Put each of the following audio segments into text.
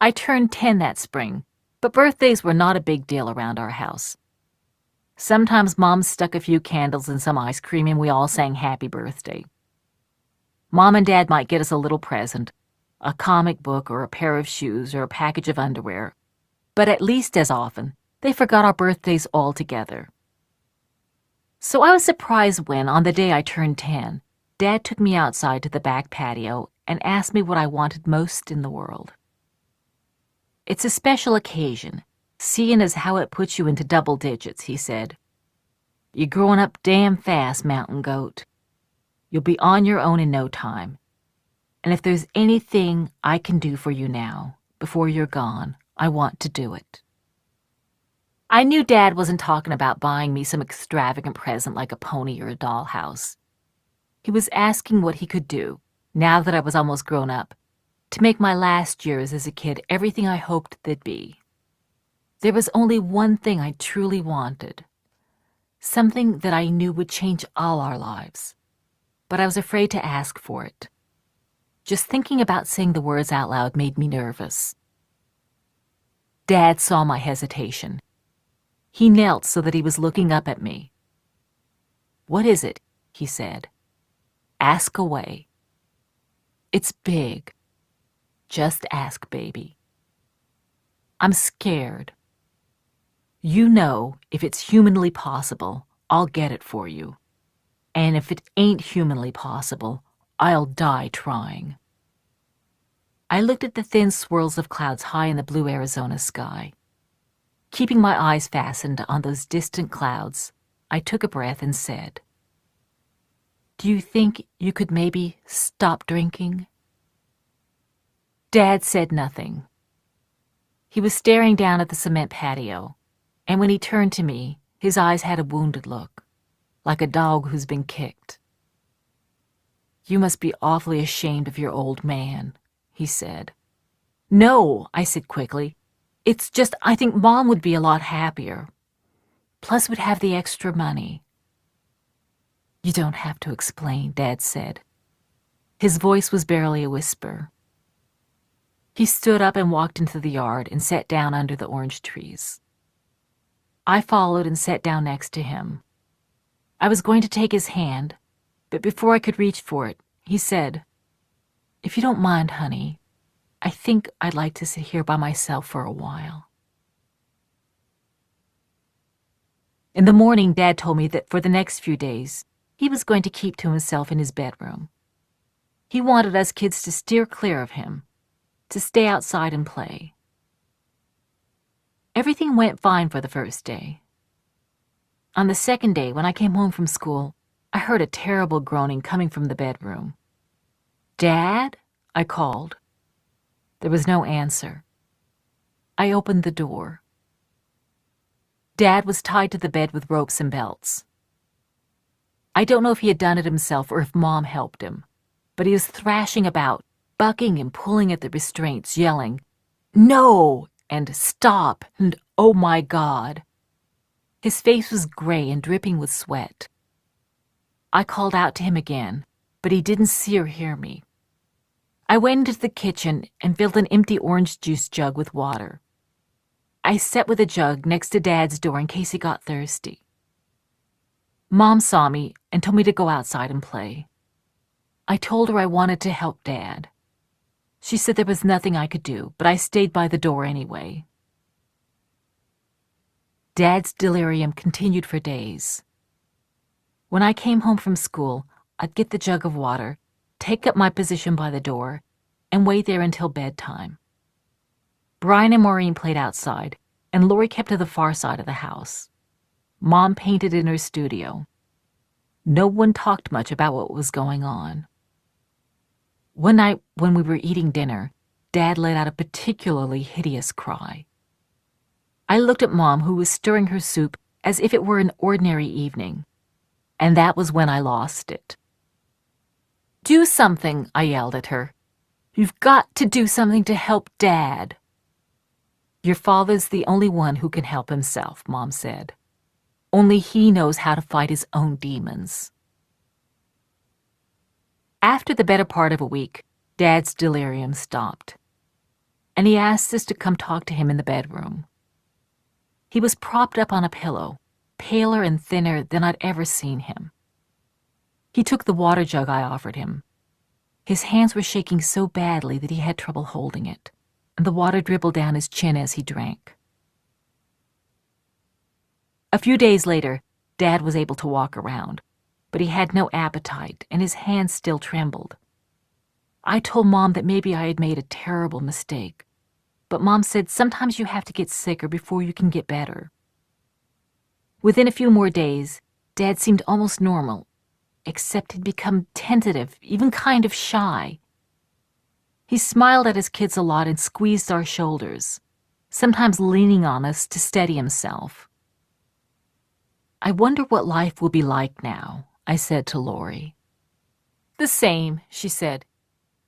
I turned 10 that spring, but birthdays were not a big deal around our house. Sometimes Mom stuck a few candles in some ice cream and we all sang happy birthday. Mom and Dad might get us a little present, a comic book or a pair of shoes or a package of underwear, but at least as often, they forgot our birthdays altogether. So I was surprised when, on the day I turned 10, Dad took me outside to the back patio and asked me what I wanted most in the world. "It's a special occasion, seeing as how it puts you into double digits," he said. "You're growing up damn fast, mountain goat. You'll be on your own in no time. And if there's anything I can do for you now, before you're gone, I want to do it." I knew Dad wasn't talking about buying me some extravagant present like a pony or a dollhouse. He was asking what he could do, now that I was almost grown up, to make my last years as a kid everything I hoped they'd be. There was only one thing I truly wanted, something that I knew would change all our lives, but I was afraid to ask for it. Just thinking about saying the words out loud made me nervous. Dad saw my hesitation. He knelt so that he was looking up at me. "What is it?" he said. "Ask away. It's big. Just ask, baby." "I'm scared. You know, if it's humanly possible, I'll get it for you. And if it ain't humanly possible, I'll die trying." I looked at the thin swirls of clouds high in the blue Arizona sky. Keeping my eyes fastened on those distant clouds, I took a breath and said, "Do you think you could maybe stop drinking?" Dad said nothing. He was staring down at the cement patio, and when he turned to me, his eyes had a wounded look, like a dog who's been kicked. "You must be awfully ashamed of your old man," he said. "No," I said quickly. "It's just I think Mom would be a lot happier. Plus we'd have the extra money." "You don't have to explain," Dad said. His voice was barely a whisper. He stood up and walked into the yard and sat down under the orange trees. I followed and sat down next to him. I was going to take his hand, but before I could reach for it, he said, "If you don't mind, honey, I think I'd like to sit here by myself for a while." In the morning, Dad told me that for the next few days, he was going to keep to himself in his bedroom. He wanted us kids to steer clear of him, to stay outside and play. Everything went fine for the first day. On the second day, when I came home from school, I heard a terrible groaning coming from the bedroom. "Dad?" I called. There was no answer. I opened the door. Dad was tied to the bed with ropes and belts. I don't know if he had done it himself or if Mom helped him, but he was thrashing about, bucking and pulling at the restraints, yelling, "No!" and "Stop!" and "Oh my God!" His face was gray and dripping with sweat. I called out to him again, but he didn't see or hear me. I went into the kitchen and filled an empty orange juice jug with water. I sat with a jug next to Dad's door in case he got thirsty. Mom saw me and told me to go outside and play. I told her I wanted to help Dad. She said there was nothing I could do, but I stayed by the door anyway. Dad's delirium continued for days. When I came home from school, I'd get the jug of water, take up my position by the door, and wait there until bedtime. Brian and Maureen played outside, and Lori kept to the far side of the house. Mom painted in her studio. No one talked much about what was going on. One night when we were eating dinner, Dad let out a particularly hideous cry. I looked at Mom, who was stirring her soup as if it were an ordinary evening, and that was when I lost it. "Do something," I yelled at her. "You've got to do something to help Dad." "Your father's the only one who can help himself," Mom said. "Only he knows how to fight his own demons." After the better part of a week, Dad's delirium stopped. and he asked us to come talk to him in the bedroom. He was propped up on a pillow, paler and thinner than I'd ever seen him. He took the water jug I offered him. His hands were shaking so badly that he had trouble holding it, and the water dribbled down his chin as he drank. A few days later, Dad was able to walk around, but he had no appetite and his hands still trembled. I told Mom that maybe I had made a terrible mistake, but Mom said sometimes you have to get sicker before you can get better. Within a few more days, Dad seemed almost normal, except he'd become tentative, even kind of shy. He smiled at his kids a lot and squeezed our shoulders, sometimes leaning on us to steady himself. I wonder what life will be like now, I said to Lori. The same, she said.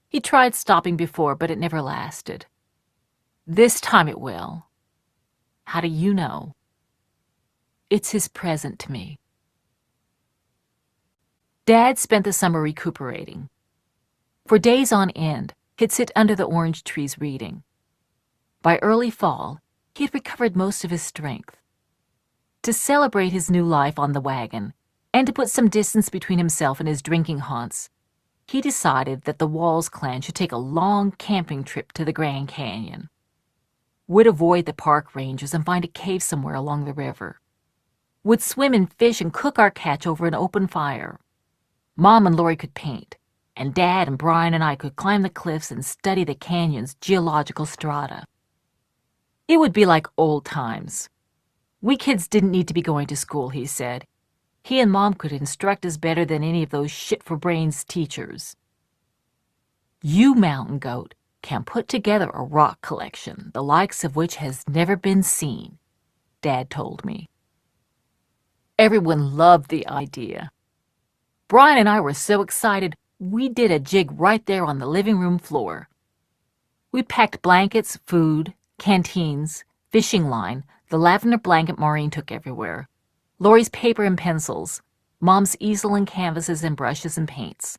He tried stopping before, but it never lasted. This time it will. How do you know? It's his present to me. Dad spent the summer recuperating. For days on end, he'd sit under the orange trees reading. By early fall, he had recovered most of his strength. To celebrate his new life on the wagon, and to put some distance between himself and his drinking haunts, he decided that the Walls clan should take a long camping trip to the Grand Canyon. We'd avoid the park rangers and find a cave somewhere along the river. We'd swim and fish and cook our catch over an open fire. Mom and Lori could paint, and Dad and Brian and I could climb the cliffs and study the canyon's geological strata. It would be like old times. We kids didn't need to be going to school, he said. He and Mom could instruct us better than any of those shit-for-brains teachers. You, Mountain Goat, can put together a rock collection, the likes of which has never been seen, Dad told me. Everyone loved the idea. Brian and I were so excited, we did a jig right there on the living room floor. We packed blankets, food, canteens, fishing line, the lavender blanket Maureen took everywhere, Lori's paper and pencils, Mom's easel and canvases and brushes and paints.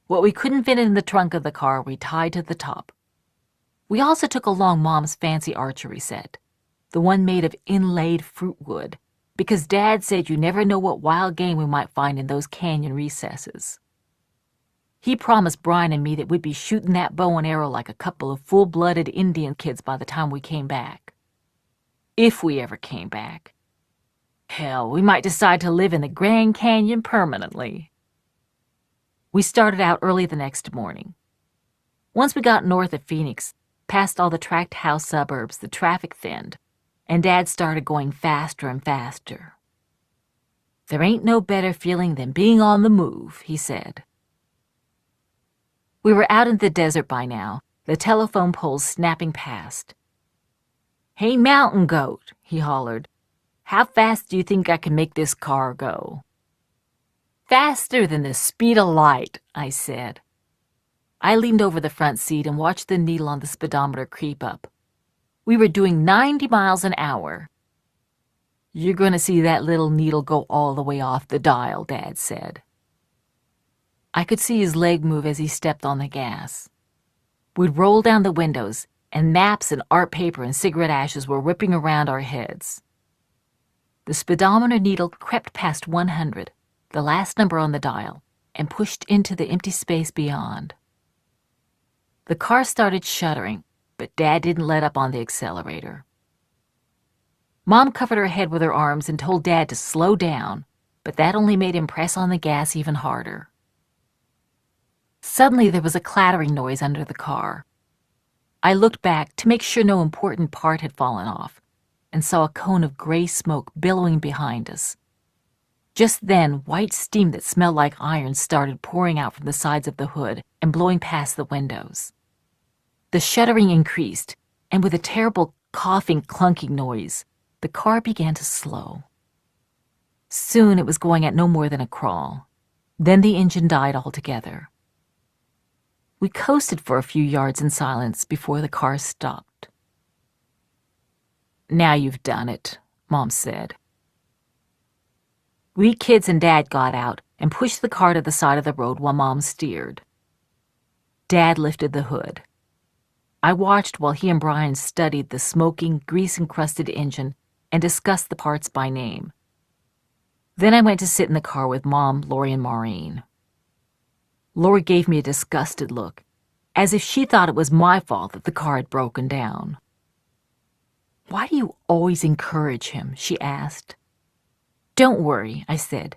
What we couldn't fit in the trunk of the car, we tied to the top. We also took along Mom's fancy archery set, the one made of inlaid fruit wood, because Dad said you never know what wild game we might find in those canyon recesses. He promised Brian and me that we'd be shooting that bow and arrow like a couple of full-blooded Indian kids by the time we came back. If we ever came back. Hell, we might decide to live in the Grand Canyon permanently. We started out early the next morning. Once we got north of Phoenix, past all the tract house suburbs, the traffic thinned, and Dad started going faster and faster. There ain't no better feeling than being on the move, he said. We were out in the desert by now, the telephone poles snapping past. Hey, Mountain Goat, he hollered. How fast do you think I can make this car go? Faster than the speed of light, I said. I leaned over the front seat and watched the needle on the speedometer creep up. We were doing 90 miles an hour. You're going to see that little needle go all the way off the dial, Dad said. I could see his leg move as he stepped on the gas. We'd roll down the windows, and maps and art paper and cigarette ashes were whipping around our heads. The speedometer needle crept past 100, the last number on the dial, and pushed into the empty space beyond. The car started shuddering, but Dad didn't let up on the accelerator. Mom covered her head with her arms and told Dad to slow down, but that only made him press on the gas even harder. Suddenly there was a clattering noise under the car. I looked back to make sure no important part had fallen off, and saw a cone of gray smoke billowing behind us. Just then, white steam that smelled like iron started pouring out from the sides of the hood and blowing past the windows. The shuddering increased, and with a terrible coughing, clunking noise, the car began to slow. Soon it was going at no more than a crawl. Then the engine died altogether. We coasted for a few yards in silence before the car stopped. Now you've done it, Mom said. We kids and Dad got out and pushed the car to the side of the road while Mom steered. Dad lifted the hood. I watched while he and Brian studied the smoking, grease-encrusted engine and discussed the parts by name. Then I went to sit in the car with Mom, Lori, and Maureen. Lori gave me a disgusted look, as if she thought it was my fault that the car had broken down. "Why do you always encourage him?" she asked. "Don't worry," I said.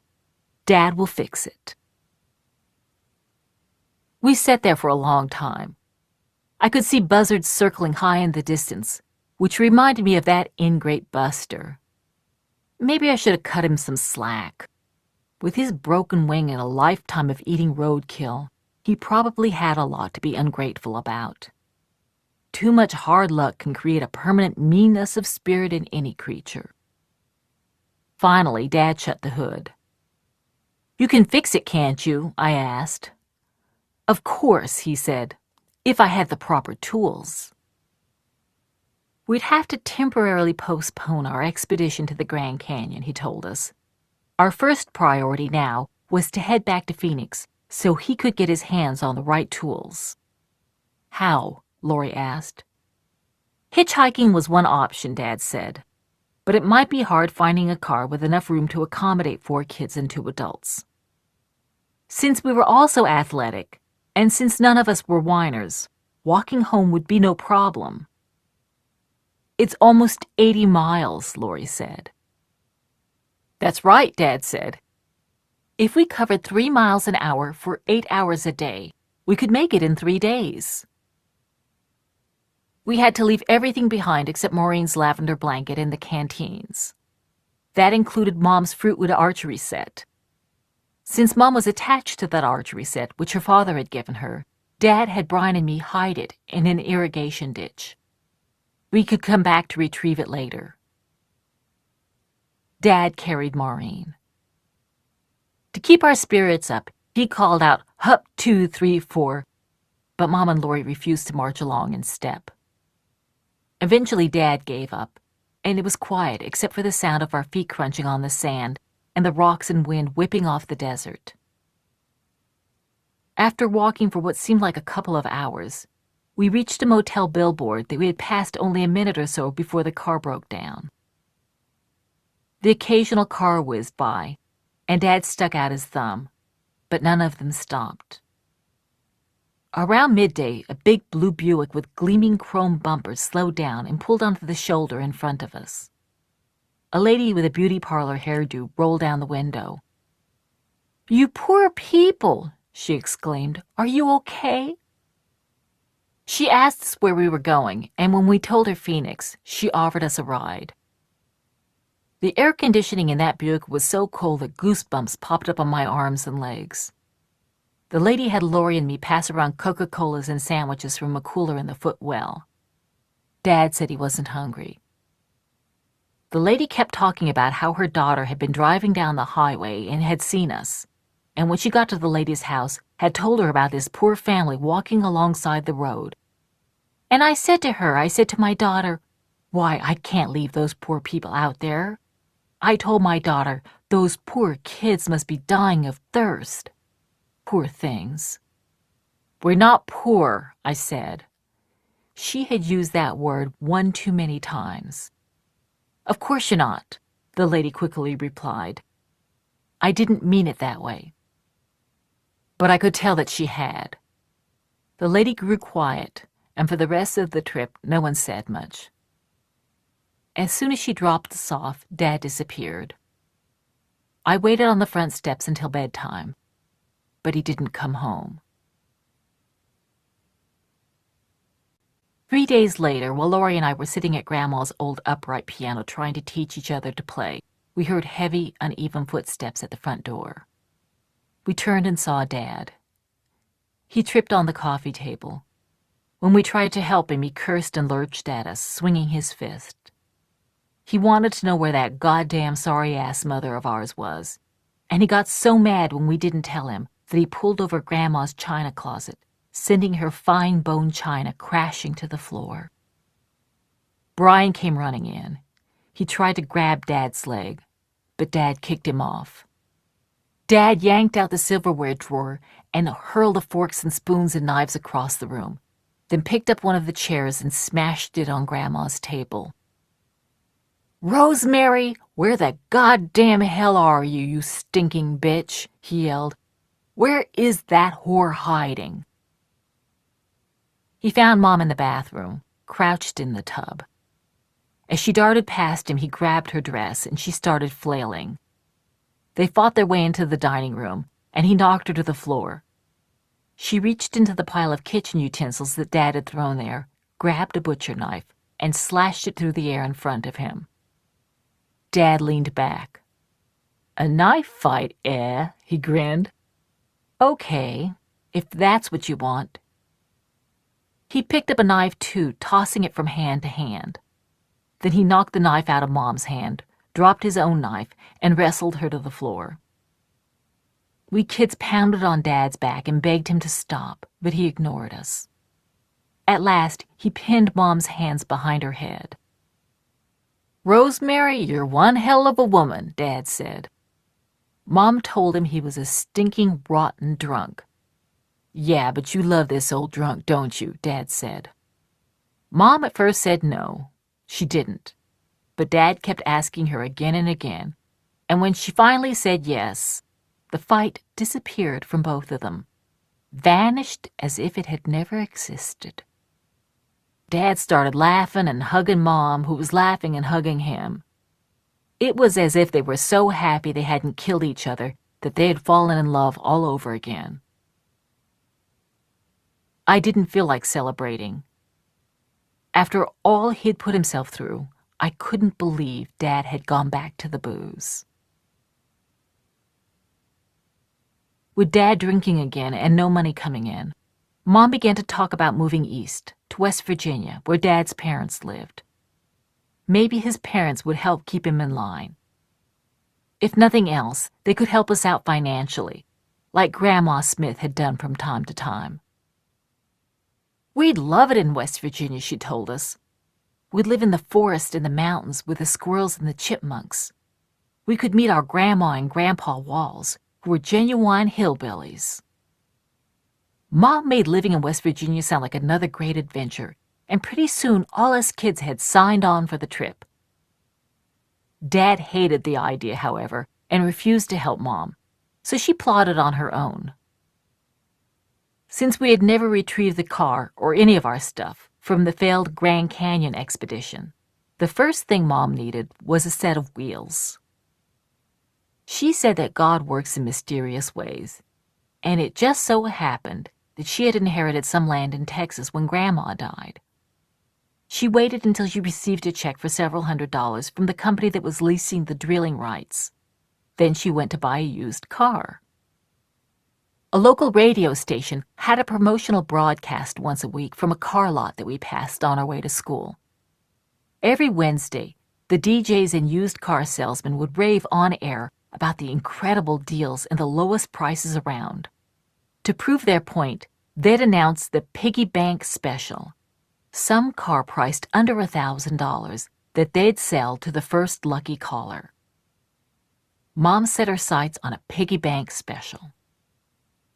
"Dad will fix it." We sat there for a long time. I could see buzzards circling high in the distance, which reminded me of that ingrate Buster. Maybe I should have cut him some slack. With his broken wing and a lifetime of eating roadkill, he probably had a lot to be ungrateful about. Too much hard luck can create a permanent meanness of spirit in any creature. Finally, Dad shut the hood. "You can fix it, can't you?" I asked. "Of course," he said, "if I had the proper tools." We'd have to temporarily postpone our expedition to the Grand Canyon, he told us. Our first priority now was to head back to Phoenix so he could get his hands on the right tools. "How?" Lori asked. "Hitchhiking was one option," Dad said, "but it might be hard finding a car with enough room to accommodate 4 kids and 2 adults. Since we were also athletic, and since none of us were whiners, walking home would be no problem." "It's almost 80 miles, Lori said. "That's right," Dad said. "If we covered 3 miles an hour for 8 hours a day, we could make it in 3 days." We had to leave everything behind except Maureen's lavender blanket and the canteens. That included Mom's fruitwood archery set. Since Mom was attached to that archery set, which her father had given her, Dad had Brian and me hide it in an irrigation ditch. We could come back to retrieve it later. Dad carried Maureen. To keep our spirits up, he called out, "Hup, 2, 3, 4," but Mom and Lori refused to march along in step. Eventually, Dad gave up, and it was quiet except for the sound of our feet crunching on the sand and the rocks and wind whipping off the desert. After walking for what seemed like a couple of hours, we reached a motel billboard that we had passed only a minute or so before the car broke down. The occasional car whizzed by, and Dad stuck out his thumb, but none of them stopped. Around midday, a big blue Buick with gleaming chrome bumpers slowed down and pulled onto the shoulder in front of us. A lady with a beauty parlor hairdo rolled down the window. "You poor people," she exclaimed. "Are you okay?" She asked us where we were going, and when we told her Phoenix, she offered us a ride. The air conditioning in that Buick was so cold that goosebumps popped up on my arms and legs. The lady had Lori and me pass around Coca-Colas and sandwiches from a cooler in the footwell. Dad said he wasn't hungry. The lady kept talking about how her daughter had been driving down the highway and had seen us, and when she got to the lady's house, had told her about this poor family walking alongside the road. And I said to my daughter, "Why, I can't leave those poor people out there." I told my daughter, "Those poor kids must be dying of thirst." Poor things. "We're not poor," I said. She had used that word one too many times. "Of course you're not," the lady quickly replied. I didn't mean it that way. But I could tell that she had. The lady grew quiet, and for the rest of the trip, no one said much. As soon as she dropped us off, Dad disappeared. I waited on the front steps until bedtime, but he didn't come home. 3 days later, while Lori and I were sitting at Grandma's old upright piano trying to teach each other to play, we heard heavy, uneven footsteps at the front door. We turned and saw Dad. He tripped on the coffee table. When we tried to help him, he cursed and lurched at us, swinging his fist. He wanted to know where that goddamn sorry-ass mother of ours was, and he got so mad when we didn't tell him that he pulled over Grandma's china closet, sending her fine bone china crashing to the floor. Brian came running in. He tried to grab Dad's leg, but Dad kicked him off. Dad yanked out the silverware drawer and hurled the forks and spoons and knives across the room. then picked up one of the chairs and smashed it on Grandma's table. "Rosemary, where the goddamn hell are you, you stinking bitch?" he yelled. "Where is that whore hiding?" He found Mom in the bathroom, crouched in the tub. As she darted past him, he grabbed her dress, and she started flailing. They fought their way into the dining room, and he knocked her to the floor. She reached into the pile of kitchen utensils that Dad had thrown there, grabbed a butcher knife, and slashed it through the air in front of him. Dad leaned back. "A knife fight, eh?" he grinned. "Okay, if that's what you want." He picked up a knife too, tossing it from hand to hand. Then he knocked the knife out of Mom's hand, dropped his own knife, and wrestled her to the floor. We kids pounded on Dad's back and begged him to stop, but he ignored us. At last, he pinned Mom's hands behind her head. "Rosemary, you're one hell of a woman," Dad said. Mom told him he was a stinking, rotten drunk. "Yeah, but you love this old drunk, don't you?" Dad said. Mom at first said no, she didn't. But Dad kept asking her again and again, and when she finally said yes, the fight disappeared from both of them, vanished as if it had never existed. Dad started laughing and hugging Mom, who was laughing and hugging him. It was as if they were so happy they hadn't killed each other that they had fallen in love all over again. I didn't feel like celebrating. After all he'd put himself through, I couldn't believe Dad had gone back to the booze. With Dad drinking again and no money coming in, Mom began to talk about moving east, to West Virginia, where Dad's parents lived. Maybe his parents would help keep him in line. If nothing else, they could help us out financially, like Grandma Smith had done from time to time. "We'd love it in West Virginia," she told us. "We'd live in the forest and the mountains with the squirrels and the chipmunks. We could meet our Grandma and Grandpa Walls, who were genuine hillbillies." Mom made living in West Virginia sound like another great adventure, and pretty soon all us kids had signed on for the trip. Dad hated the idea, however, and refused to help Mom, so she plodded on her own. Since we had never retrieved the car or any of our stuff from the failed Grand Canyon expedition, the first thing Mom needed was a set of wheels. She said that God works in mysterious ways, and it just so happened that she had inherited some land in Texas when Grandma died. She waited until she received a check for several $100s from the company that was leasing the drilling rights. Then she went to buy a used car. A local radio station had a promotional broadcast once a week from a car lot that we passed on our way to school. Every Wednesday, the DJs and used car salesmen would rave on air about the incredible deals and the lowest prices around. To prove their point, they'd announce the piggy bank special, some car priced under $1,000 that they'd sell to the first lucky caller. Mom set her sights on a piggy bank special.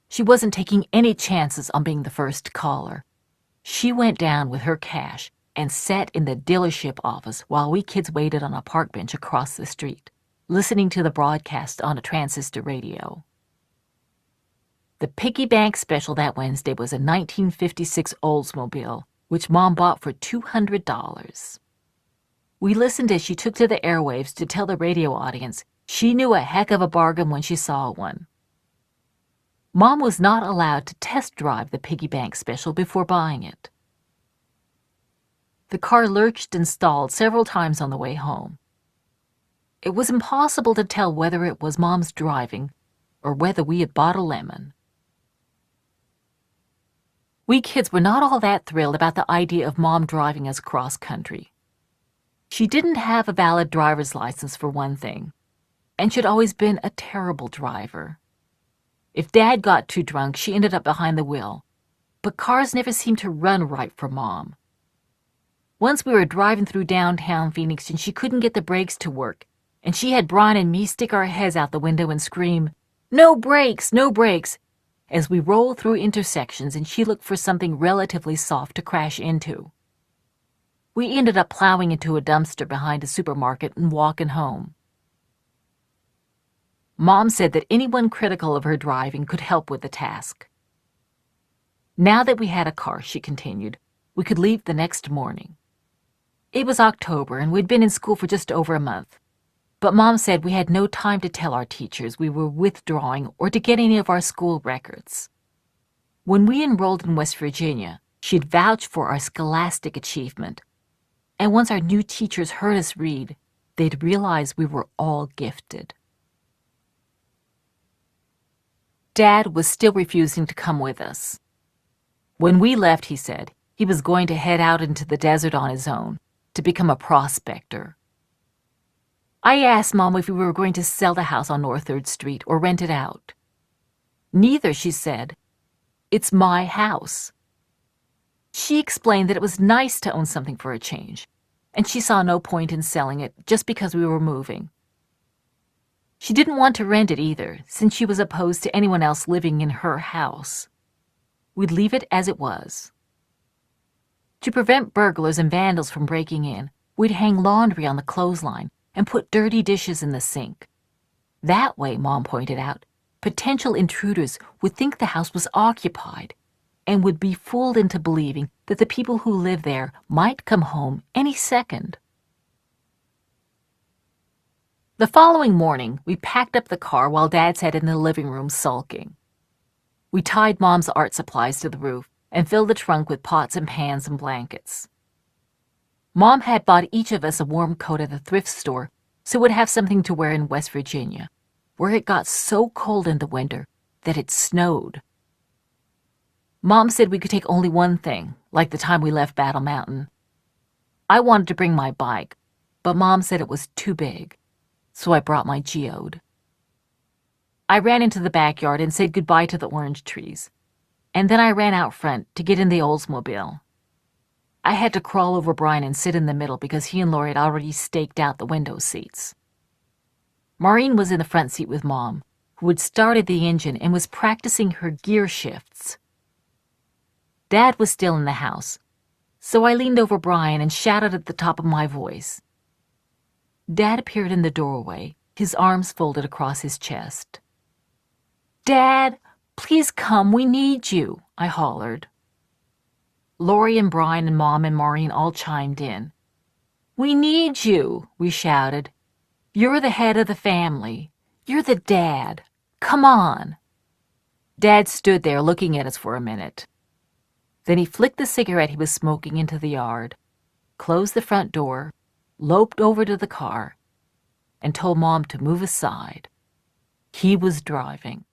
She wasn't taking any chances on being the first caller. She went down with her cash and sat in the dealership office while we kids waited on a park bench across the street, listening to the broadcast on a transistor radio. The piggy bank special that Wednesday was a 1956 Oldsmobile, which Mom bought for $200. We listened as she took to the airwaves to tell the radio audience she knew a heck of a bargain when she saw one. Mom was not allowed to test drive the piggy bank special before buying it. The car lurched and stalled several times on the way home. It was impossible to tell whether it was Mom's driving or whether we had bought a lemon. We kids were not all that thrilled about the idea of Mom driving us cross country. She didn't have a valid driver's license for one thing, and she'd always been a terrible driver. If Dad got too drunk, she ended up behind the wheel, but cars never seemed to run right for Mom. Once we were driving through downtown Phoenix and she couldn't get the brakes to work, and she had Brian and me stick our heads out the window and scream, "No brakes, no brakes," as we rolled through intersections and she looked for something relatively soft to crash into. We ended up plowing into a dumpster behind a supermarket and walking home. Mom said that anyone critical of her driving could help with the task. Now that we had a car, she continued, we could leave the next morning. It was October and we'd been in school for just over a month. But Mom said we had no time to tell our teachers we were withdrawing or to get any of our school records. When we enrolled in West Virginia, she'd vouched for our scholastic achievement. And once our new teachers heard us read, they'd realize we were all gifted. Dad was still refusing to come with us. When we left, he said, he was going to head out into the desert on his own to become a prospector. I asked Mom if we were going to sell the house on North 3rd Street or rent it out. Neither, she said. It's my house. She explained that it was nice to own something for a change, and she saw no point in selling it just because we were moving. She didn't want to rent it either, since she was opposed to anyone else living in her house. We'd leave it as it was. To prevent burglars and vandals from breaking in, we'd hang laundry on the clothesline and put dirty dishes in the sink. That way, Mom pointed out, potential intruders would think the house was occupied and would be fooled into believing that the people who live there might come home any second. The following morning, we packed up the car while Dad sat in the living room sulking. We tied Mom's art supplies to the roof and filled the trunk with pots and pans and blankets. Mom had bought each of us a warm coat at the thrift store so we'd have something to wear in West Virginia, where it got so cold in the winter that it snowed. Mom said we could take only one thing, like the time we left Battle Mountain. I wanted to bring my bike, but Mom said it was too big, so I brought my geode. I ran into the backyard and said goodbye to the orange trees, and then I ran out front to get in the Oldsmobile. I had to crawl over Brian and sit in the middle because he and Lori had already staked out the window seats. Maureen was in the front seat with Mom, who had started the engine and was practicing her gear shifts. Dad was still in the house, so I leaned over Brian and shouted at the top of my voice. Dad appeared in the doorway, his arms folded across his chest. "Dad, please come, we need you," I hollered. Lori and Brian and Mom and Maureen all chimed in. "We need you," we shouted. "You're the head of the family. You're the dad. Come on." Dad stood there looking at us for a minute. Then he flicked the cigarette he was smoking into the yard, closed the front door, loped over to the car, and told Mom to move aside. He was driving.